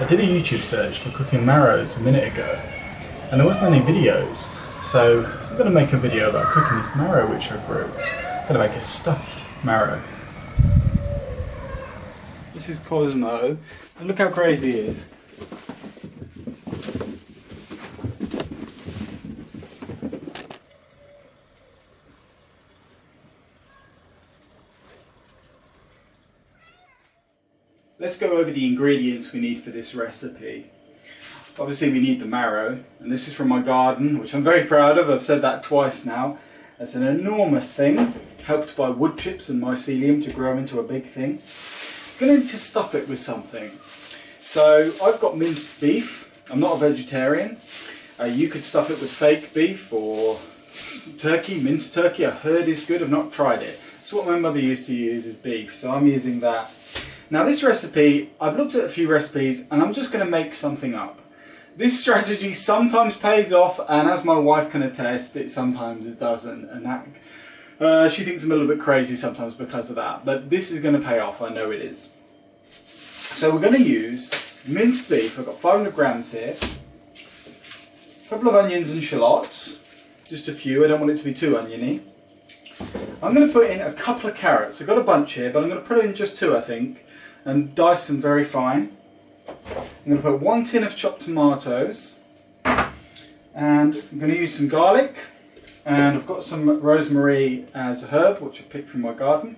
I did a YouTube search for cooking marrows a minute ago and there wasn't any videos, so I'm going to make a video about cooking this marrow which I grew. I'm going to make a stuffed marrow. This is Cosmo, and look how crazy he is. Let's go over the ingredients we need for this recipe. Obviously we need the marrow, and this is from my garden, which I'm very proud of. I've said that twice now. It's an enormous thing, helped by wood chips and mycelium to grow into a big thing. I'm going to need to stuff it with something. So I've got minced beef. I'm not a vegetarian. You could stuff it with fake beef or turkey, minced turkey. I've heard is good, I've not tried it. It's what my mother used to use is beef, so I'm using that. Now this recipe, I've looked at a few recipes and I'm just going to make something up. This strategy sometimes pays off, and as my wife can attest, it sometimes doesn't, and that she thinks I'm a little bit crazy sometimes because of that, but this is going to pay off, I know it is. So we're going to use minced beef. I've got 500 grams here, a couple of onions and shallots, just a few, I don't want it to be too oniony. I'm going to put in a couple of carrots. I've got a bunch here, but I'm going to put in just 2 I think, and dice them very fine. I'm going to put 1 tin of chopped tomatoes, and I'm going to use some garlic, and I've got some rosemary as a herb which I picked from my garden.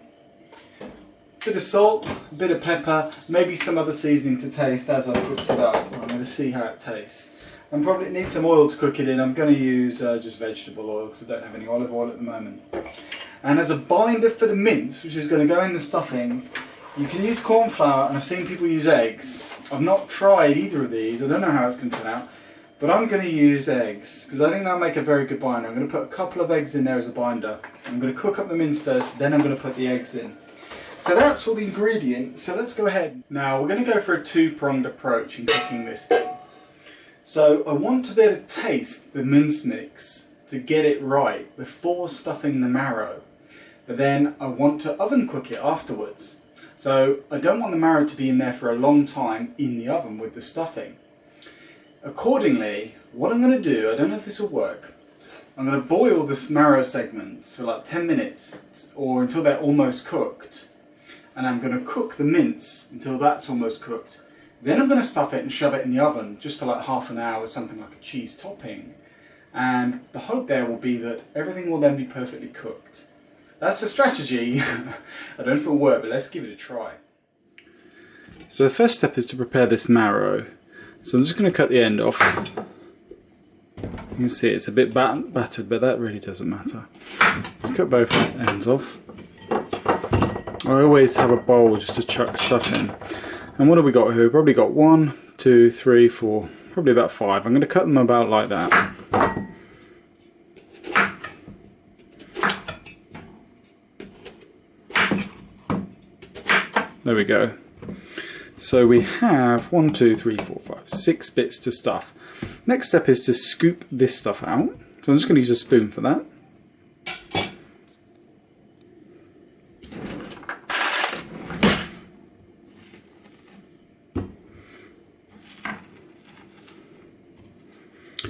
A bit of salt, a bit of pepper, maybe some other seasoning to taste as I've cooked it up. I'm going to see how it tastes. And probably need some oil to cook it in. I'm going to use just vegetable oil because I don't have any olive oil at the moment. And as a binder for the mince, which is going to go in the stuffing, you can use corn flour, and I've seen people use eggs. I've not tried either of these, I don't know how it's going to turn out, but I'm going to use eggs because I think that'll make a very good binder. I'm going to put a couple of eggs in there as a binder. I'm going to cook up the mince first, then I'm going to put the eggs in. So that's all the ingredients, so let's go ahead. Now we're going to go for a two-pronged approach in cooking this thing. So I want to be able to taste the mince mix to get it right before stuffing the marrow, but then I want to oven cook it afterwards. So I don't want the marrow to be in there for a long time in the oven with the stuffing. Accordingly, what I'm going to do, I don't know if this will work, I'm going to boil this marrow segments for like 10 minutes or until they're almost cooked. And I'm going to cook the mince until that's almost cooked. Then I'm going to stuff it and shove it in the oven just for like half an hour with something like a cheese topping. And the hope there will be that everything will then be perfectly cooked. That's the strategy. I don't know if it'll work, but let's give it a try. So the first step is to prepare this marrow. So I'm just going to cut the end off. You can see it's a bit battered, but that really doesn't matter. Let's cut both ends off. I always have a bowl just to chuck stuff in. And what have we got here? We've probably got 1, 2, 3, 4, probably about 5. I'm going to cut them about like that. There we go. So we have 1, 2, 3, 4, 5, 6 bits to stuff. Next step is to scoop this stuff out. So I'm just going to use a spoon for that.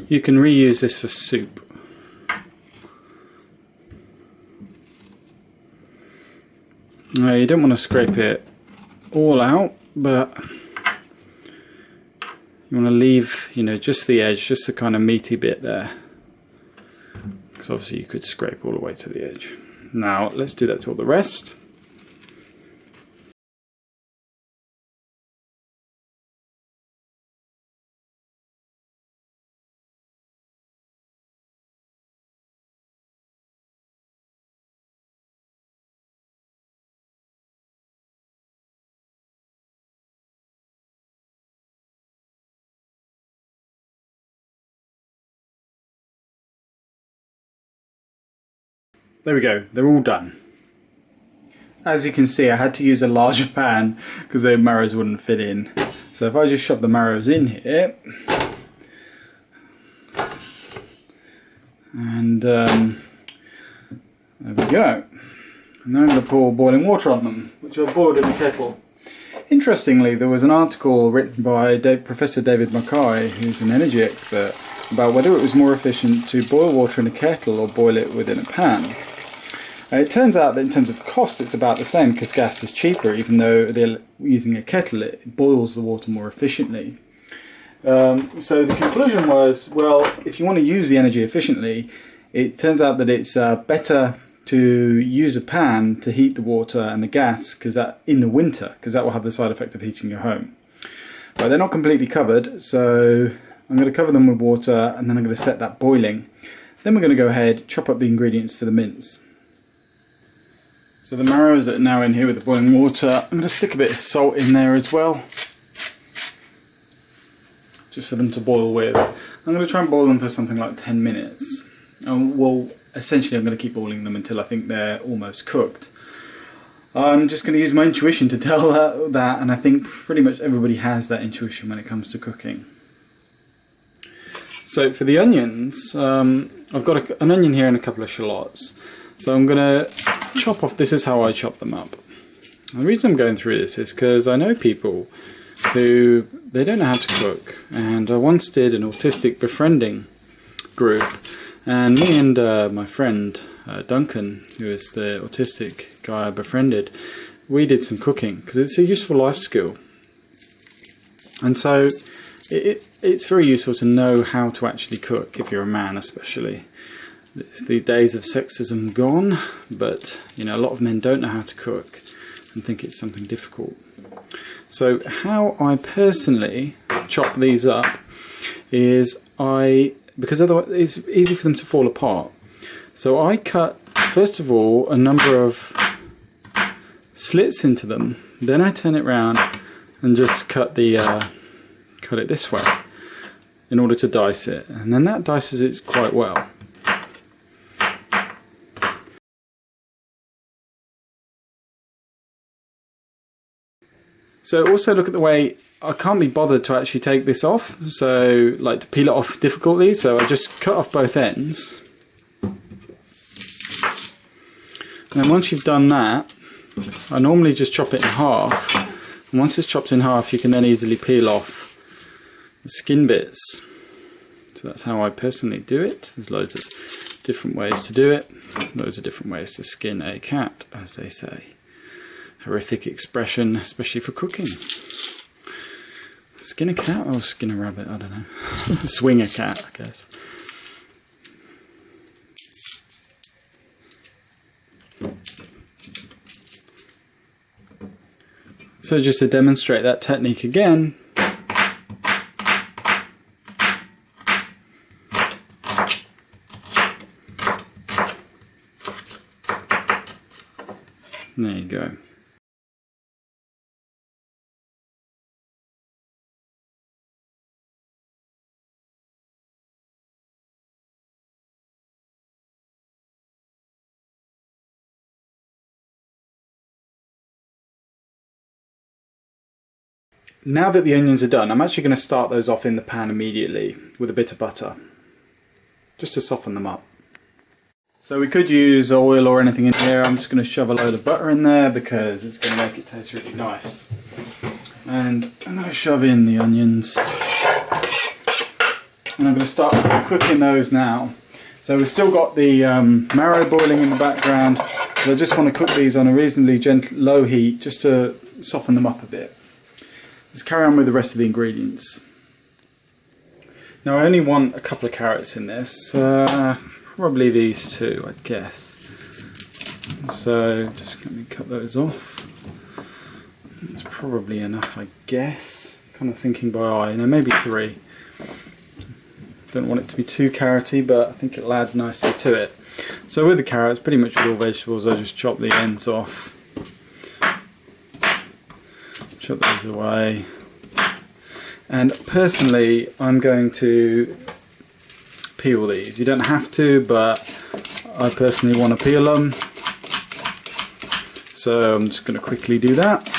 You can reuse this for soup. Now, you don't want to scrape it all out, but you want to leave, just the edge, just the kind of meaty bit there. Because obviously you could scrape all the way to the edge. Now let's do that to all the rest. There we go, they're all done. As you can see, I had to use a larger pan because the marrows wouldn't fit in. So if I just shove the marrows in here, and there we go. And now I'm going to pour boiling water on them, which I've boiled in the kettle. Interestingly, there was an article written by Professor David Mackay, who's an energy expert, about whether it was more efficient to boil water in a kettle or boil it within a pan. It turns out that in terms of cost it's about the same, because gas is cheaper. Even though they're using a kettle, it boils the water more efficiently. So the conclusion was, well, if you want to use the energy efficiently, it turns out that it's better to use a pan to heat the water and the gas in the winter, because that will have the side effect of heating your home. But they're not completely covered, so I'm going to cover them with water and then I'm going to set that boiling. Then we're going to go ahead, chop up the ingredients for the mince. So the marrows are now in here with the boiling water. I'm going to stick a bit of salt in there as well, just for them to boil with. I'm going to try and boil them for something like 10 minutes. Well, essentially I'm going to keep boiling them until I think they're almost cooked. I'm just going to use my intuition to tell that, and I think pretty much everybody has that intuition when it comes to cooking. So for the onions, I've got an onion here and a couple of shallots. So I'm going to chop off, this is how I chop them up. The reason I'm going through this is because I know people who, they don't know how to cook, and I once did an autistic befriending group, and me and my friend Duncan, who is the autistic guy I befriended, we did some cooking because it's a useful life skill. And so it's very useful to know how to actually cook if you're a man, especially. The days of sexism gone, but you know, a lot of men don't know how to cook and think it's something difficult. So how I personally chop these up is because otherwise it's easy for them to fall apart. So I cut, first of all, a number of slits into them, then I turn it round and just cut it this way in order to dice it, and then that dices it quite well. So also look at the way I can't be bothered to actually take this off, so like to peel it off difficultly, so I just cut off both ends. And then once you've done that, I normally just chop it in half, and once it's chopped in half you can then easily peel off the skin bits. So that's how I personally do it. There's loads of different ways to do it, loads of different ways to skin a cat, as they say. Horrific expression, especially for cooking. Skin a cat or skin a rabbit, I don't know. Swing a cat, I guess. So just to demonstrate that technique again, there you go. Now that the onions are done, I'm actually going to start those off in the pan immediately with a bit of butter, just to soften them up. So we could use oil or anything in here. I'm just going to shove a load of butter in there because it's going to make it taste really nice. And I'm going to shove in the onions, and I'm going to start cooking those now. So we've still got the marrow boiling in the background, but I just want to cook these on a reasonably gentle, low heat just to soften them up a bit. Let's carry on with the rest of the ingredients. Now I only want a couple of carrots in this, probably these two I guess. So just let me cut those off. It's probably enough I guess, kind of thinking by eye, no, maybe 3. Don't want it to be too carroty, but I think it'll add nicely to it. So with the carrots, pretty much with all vegetables, I just chop the ends off. Chop those away, and personally I'm going to peel these. You don't have to, but I personally want to peel them, so I'm just going to quickly do that.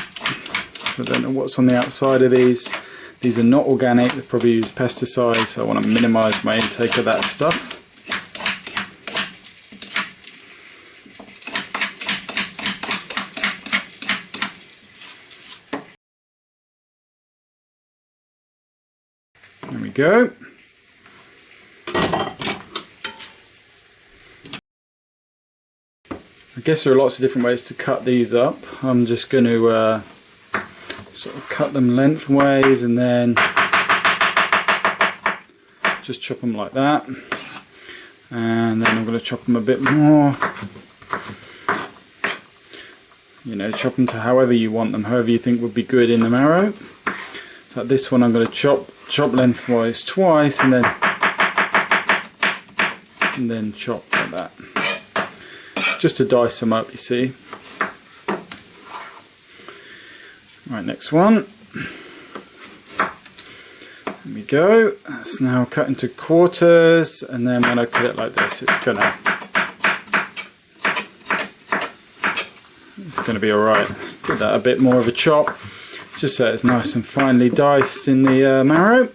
I don't know what's on the outside of these. These are not organic, they probably use pesticides, so I want to minimise my intake of that stuff. There we go. I guess there are lots of different ways to cut these up. I'm just going to sort of cut them lengthways and then just chop them like that. And then I'm going to chop them a bit more. You know, chop them to however you want them, however you think would be good in the marrow. Like this one I'm going to chop lengthwise twice and then chop like that. Just to dice them up, you see. Right, next one. There we go. That's now cut into quarters, and then when I cut it like this, it's gonna be all right. Give that a bit more of a chop, just so it's nice and finely diced in the marrow.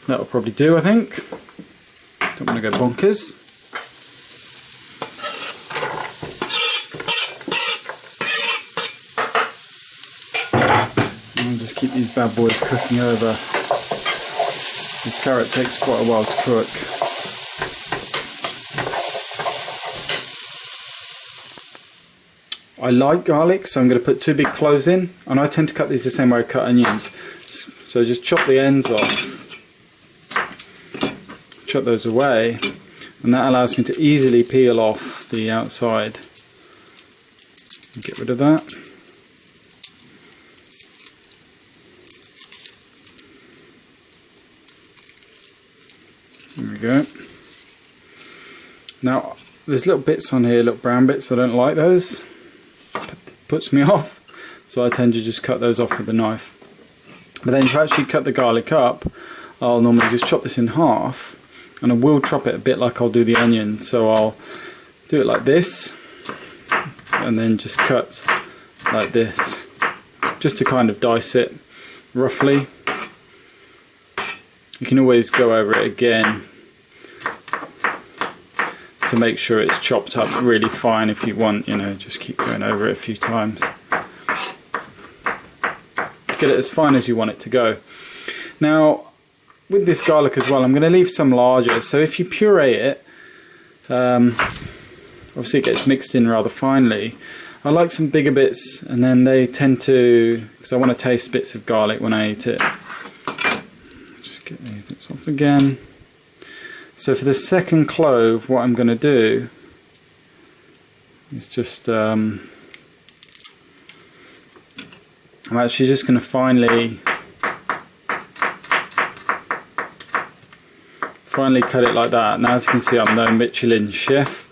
That'll probably do, I think. Don't want to go bonkers. Keep these bad boys cooking over. This carrot takes quite a while to cook. I like garlic, so I'm going to put 2 big cloves in, and I tend to cut these the same way I cut onions. So just chop the ends off, chop those away, and that allows me to easily peel off the outside. Get rid of that. There we go. Now there's little bits on here, little brown bits, I don't like those. Puts me off, so I tend to just cut those off with a knife. But then if I actually cut the garlic up, I'll normally just chop this in half, and I will chop it a bit like I'll do the onion. So I'll do it like this, and then just cut like this, just to kind of dice it roughly. You can always go over it again to make sure it's chopped up really fine if you want, you know, just keep going over it a few times to get it as fine as you want it to go. Now with this garlic as well, I'm going to leave some larger, so if you puree it, obviously it gets mixed in rather finely. I like some bigger bits, and then they tend to, because I want to taste bits of garlic when I eat it. Get these bits off again. So for the second clove, what I'm going to do is just I'm actually just going to finely cut it like that. Now as you can see, I'm no Michelin chef.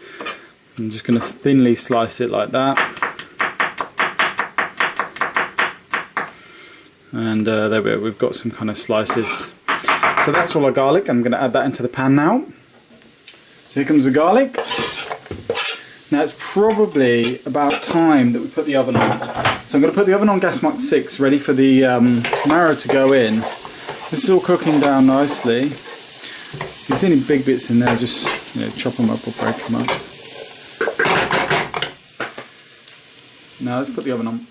I'm just going to thinly slice it like that, and there we go, we've got some kind of slices. So that's all our garlic. I'm going to add that into the pan now. So here comes the garlic. Now it's probably about time that we put the oven on. So I'm going to put the oven on gasmark 6, ready for the marrow to go in. This is all cooking down nicely. If you see any big bits in there, just chop them up or break them up. Now let's put the oven on.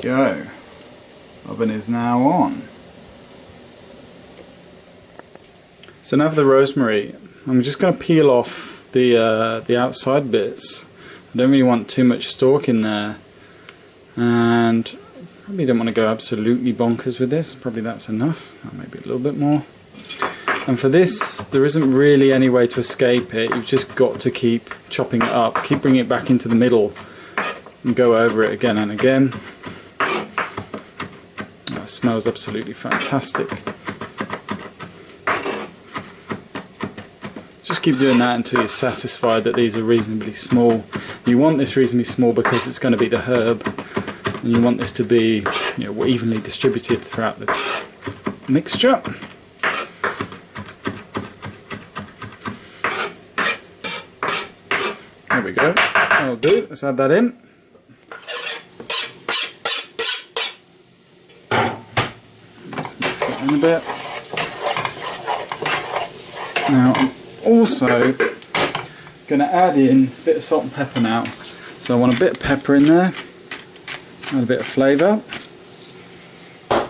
Go. Oven is now on. So now for the rosemary, I'm just going to peel off the outside bits. I don't really want too much stalk in there, and probably don't want to go absolutely bonkers with this. Probably that's enough, maybe a little bit more. And for this, there isn't really any way to escape it. You've just got to keep chopping it up, keep bringing it back into the middle, and go over it again and again. It smells absolutely fantastic. Just keep doing that until you're satisfied that these are reasonably small. You want this reasonably small because it's going to be the herb, and you want this to be evenly distributed throughout the mixture. There we go. That'll do. Let's add that in. In a bit. Now I'm also going to add in a bit of salt and pepper now. So I want a bit of pepper in there. Add a bit of flavour. A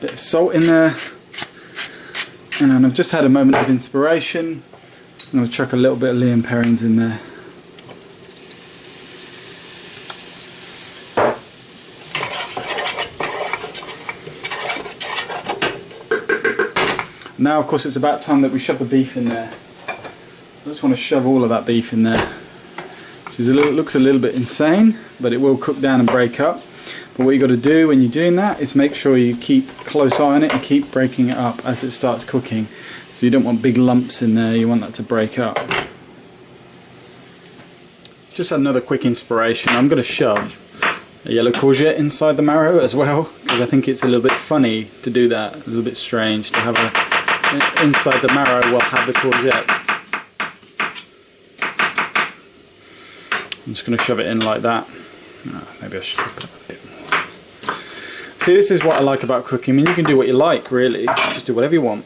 bit of salt in there. And I've just had a moment of inspiration. I'm going to chuck a little bit of Leon Perrins in there. Now of course it's about time that we shove the beef in there. I just want to shove all of that beef in there. Which is looks a little bit insane, but it will cook down and break up. But what you got to do when you're doing that is make sure you keep close eye on it and keep breaking it up as it starts cooking. So you don't want big lumps in there, you want that to break up. Just another quick inspiration, I'm going to shove a yellow courgette inside the marrow as well, because I think it's a little bit funny to do that, a little bit strange to have inside the marrow we'll have the courgette. I'm just going to shove it in like that. Maybe I should put up a bit more. See, this is what I like about cooking. I mean, you can do what you like, really. Just do whatever you want.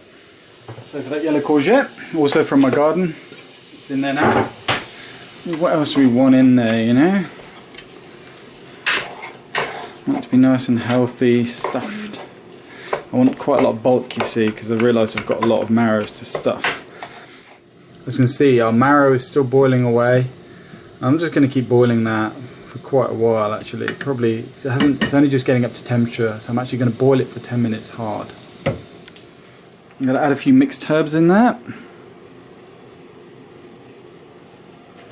So for that yellow courgette, also from my garden, it's in there now. What else do we want in there, you know? I want it to be nice and healthy, stuffed. I want quite a lot of bulk, you see, because I realise I've got a lot of marrows to stuff. As you can see, our marrow is still boiling away. I'm just going to keep boiling that for quite a while, actually. Probably, it's only just getting up to temperature, so I'm actually going to boil it for 10 minutes hard. I'm going to add a few mixed herbs in there.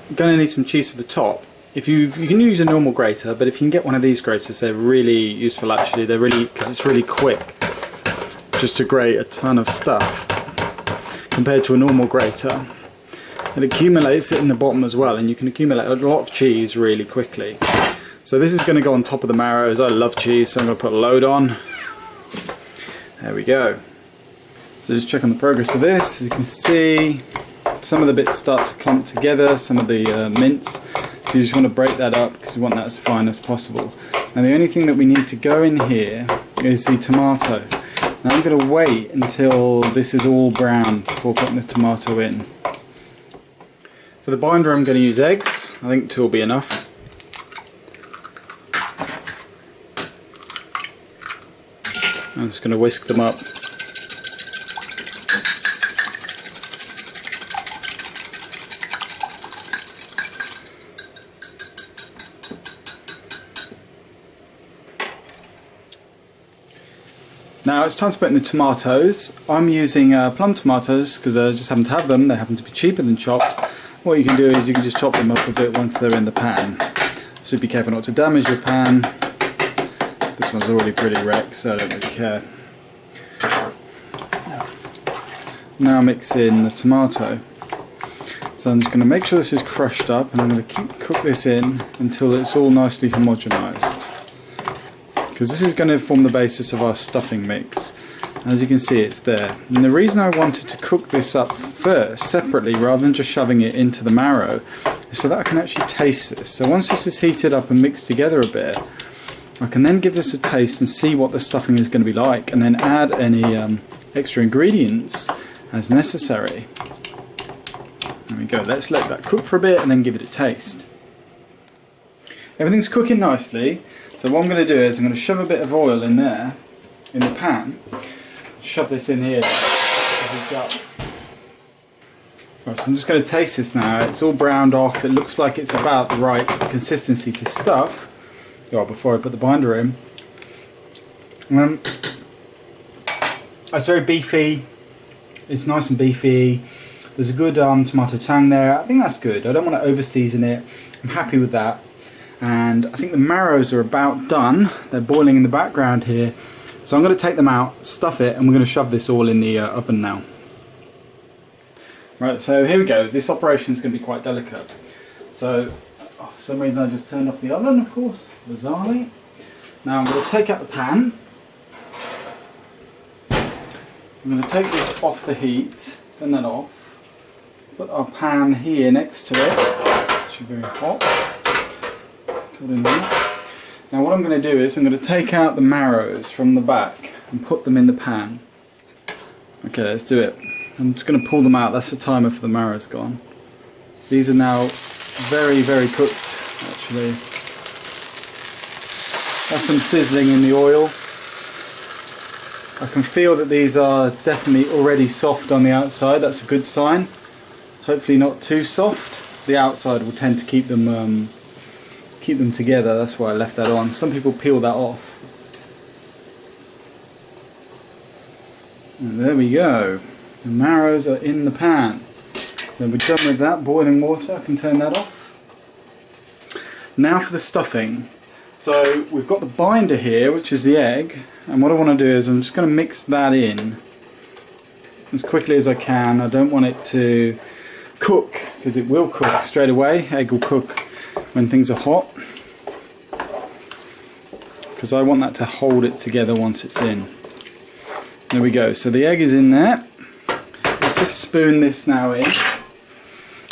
I'm going to need some cheese for the top. You can use a normal grater, but if you can get one of these graters, they're really useful actually. They're really, because it's really quick just to grate a ton of stuff compared to a normal grater. It accumulates it in the bottom as well, and you can accumulate a lot of cheese really quickly. So this is going to go on top of the marrows. I love cheese, so I'm going to put a load on. There we go. So just check on the progress of this. As you can see, some of the bits start to clump together, some of the mince. So you just want to break that up because you want that as fine as possible. And the only thing that we need to go in here is the tomato. Now I'm going to wait until this is all brown before putting the tomato in. For the binder I'm going to use eggs. I think 2 will be enough. I'm just going to whisk them up. Now it's time to put in the tomatoes. I'm using plum tomatoes because I just happen to have them. They happen to be cheaper than chopped. What you can do is you can just chop them up a bit once they're in the pan. So be careful not to damage your pan. This one's already pretty wrecked, so I don't really care. Now mix in the tomato. So I'm just going to make sure this is crushed up, and I'm going to cook this in until it's all nicely homogenised. Because this is going to form the basis of our stuffing mix. As you can see, it's there. And the reason I wanted to cook this up first, separately, rather than just shoving it into the marrow, is so that I can actually taste this. So once this is heated up and mixed together a bit, I can then give this a taste and see what the stuffing is going to be like, and then add any extra ingredients as necessary. There we go. Let's let that cook for a bit and then give it a taste. Everything's cooking nicely. So what I'm going to do is I'm going to shove a bit of oil in there, in the pan. Shove this in here. Right, so I'm just going to taste this now. It's all browned off. It looks like it's about the right consistency to stuff. Well, before I put the binder in. It's very beefy. It's nice and beefy. There's a good tomato tang there. I think that's good. I don't want to over season it. I'm happy with that. And I think the marrows are about done. They're boiling in the background here. So I'm going to take them out, stuff it, and we're going to shove this all in the oven now. Right, so here we go. This operation is going to be quite delicate. So, for some reason I just turned off the oven, of course, bizarrely. Now I'm going to take out the pan. I'm going to take this off the heat, turn that off. Put our pan here next to it. It's actually very hot. Now what I'm going to do is I'm going to take out the marrows from the back and put them in the pan. Okay, let's do it. I'm just going to pull them out. That's the timer for the marrows gone. These are now very, very cooked, actually. That's some sizzling in the oil. I can feel that these are definitely already soft on the outside. That's a good sign. Hopefully not too soft. The outside will tend to keep them together. That's why I left that on. Some people peel that off. And there we go. The marrows are in the pan. Then we're done with that. Boiling water. I can turn that off. Now for the stuffing. So we've got the binder here, which is the egg, and what I want to do is I'm just going to mix that in as quickly as I can. I don't want it to cook, because it will cook straight away. Egg will cook when things are hot, because I want that to hold it together once it's in. There we go. So the egg is in there. Let's just spoon this now in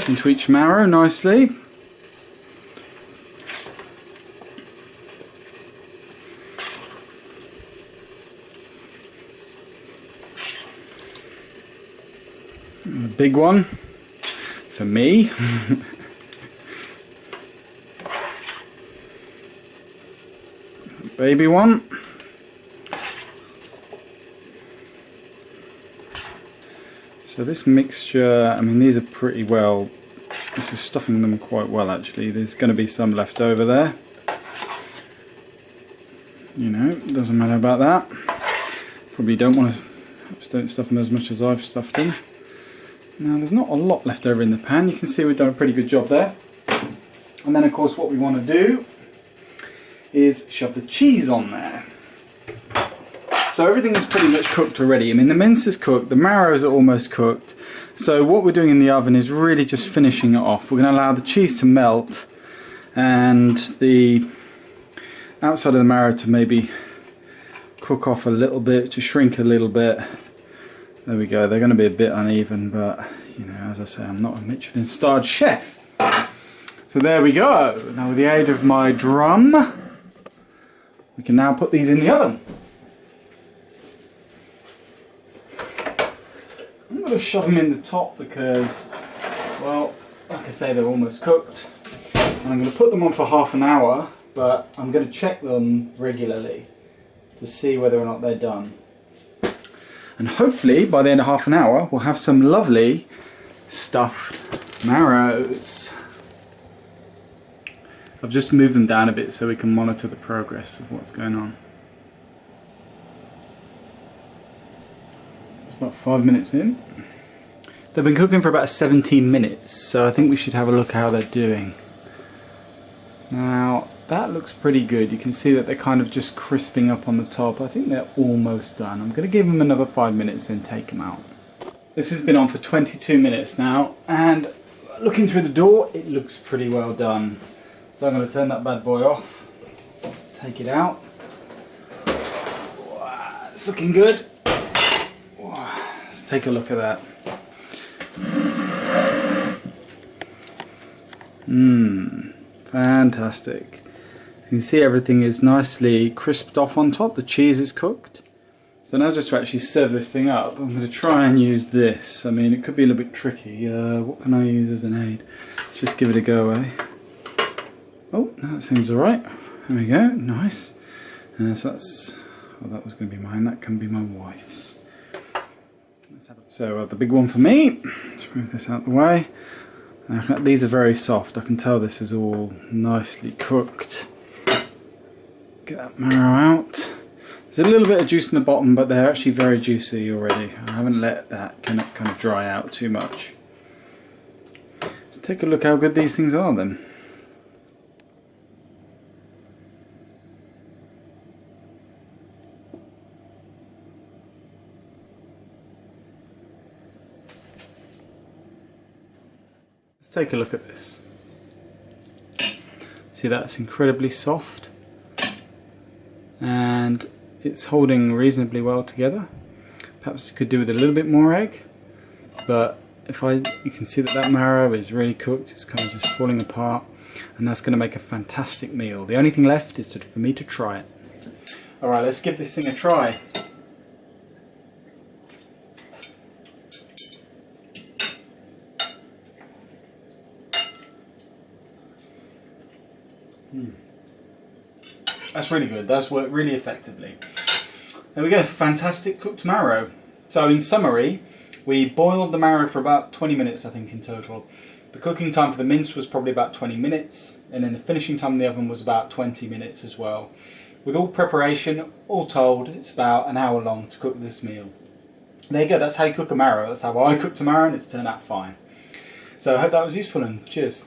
into each marrow nicely. A big one for me. Baby one. So this mixture, I mean, these are pretty well, this is stuffing them quite well actually. There's going to be some left over there. You know, doesn't matter about that. Probably don't want to, don't stuff them as much as I've stuffed them. Now there's not a lot left over in the pan. You can see we've done a pretty good job there. And then of course what we want to do is shove the cheese on there. So everything is pretty much cooked already. I mean, the mince is cooked, the marrows are almost cooked. So what we're doing in the oven is really just finishing it off. We're going to allow the cheese to melt and the outside of the marrow to maybe cook off a little bit, to shrink a little bit. There we go. They're going to be a bit uneven, but you know, as I say, I'm not a Michelin-starred chef. So there we go. Now with the aid of my drum, we can now put these in the oven. I'm going to shove them in the top because, well, like I say, they're almost cooked. And I'm going to put them on for half an hour, but I'm going to check them regularly to see whether or not they're done. And hopefully by the end of half an hour we'll have some lovely stuffed marrows. I've just moved them down a bit so we can monitor the progress of what's going on. It's about 5 minutes in. They've been cooking for about 17 minutes, so I think we should have a look how they're doing. Now that looks pretty good. You can see that they're kind of just crisping up on the top. I think they're almost done. I'm going to give them another 5 minutes and take them out. This has been on for 22 minutes now, and looking through the door it looks pretty well done. So I'm going to turn that bad boy off, take it out. It's looking good. Let's take a look at that. Fantastic. You can see everything is nicely crisped off on top. The cheese is cooked. So now just to actually serve this thing up, I'm going to try and use this. I mean, it could be a little bit tricky. What can I use as an aid? Just give it a go, eh? Oh, that seems alright. There we go, nice. So that's, well, that was going to be mine. That can be my wife's. Let's have so the big one for me. Let's move this out the way. These are very soft. I can tell this is all nicely cooked. Get that marrow out. There's a little bit of juice in the bottom, but they're actually very juicy already. I haven't let that kind of dry out too much. Let's take a look how good these things are then. Let's take a look at this. See, that's incredibly soft. And it's holding reasonably well together. Perhaps it could do with a little bit more egg, but you can see that marrow is really cooked. It's kind of just falling apart, and that's going to make a fantastic meal. The only thing left is for me to try it. All right, let's give this thing a try. That's really good. That's worked really effectively. There we go, fantastic cooked marrow. So in summary, we boiled the marrow for about 20 minutes, I think, in total. The cooking time for the mince was probably about 20 minutes, and then the finishing time in the oven was about 20 minutes as well. With all preparation, all told, it's about an hour long to cook this meal. There you go, that's how you cook a marrow. That's how I cooked a marrow, and it's turned out fine. So I hope that was useful, and cheers.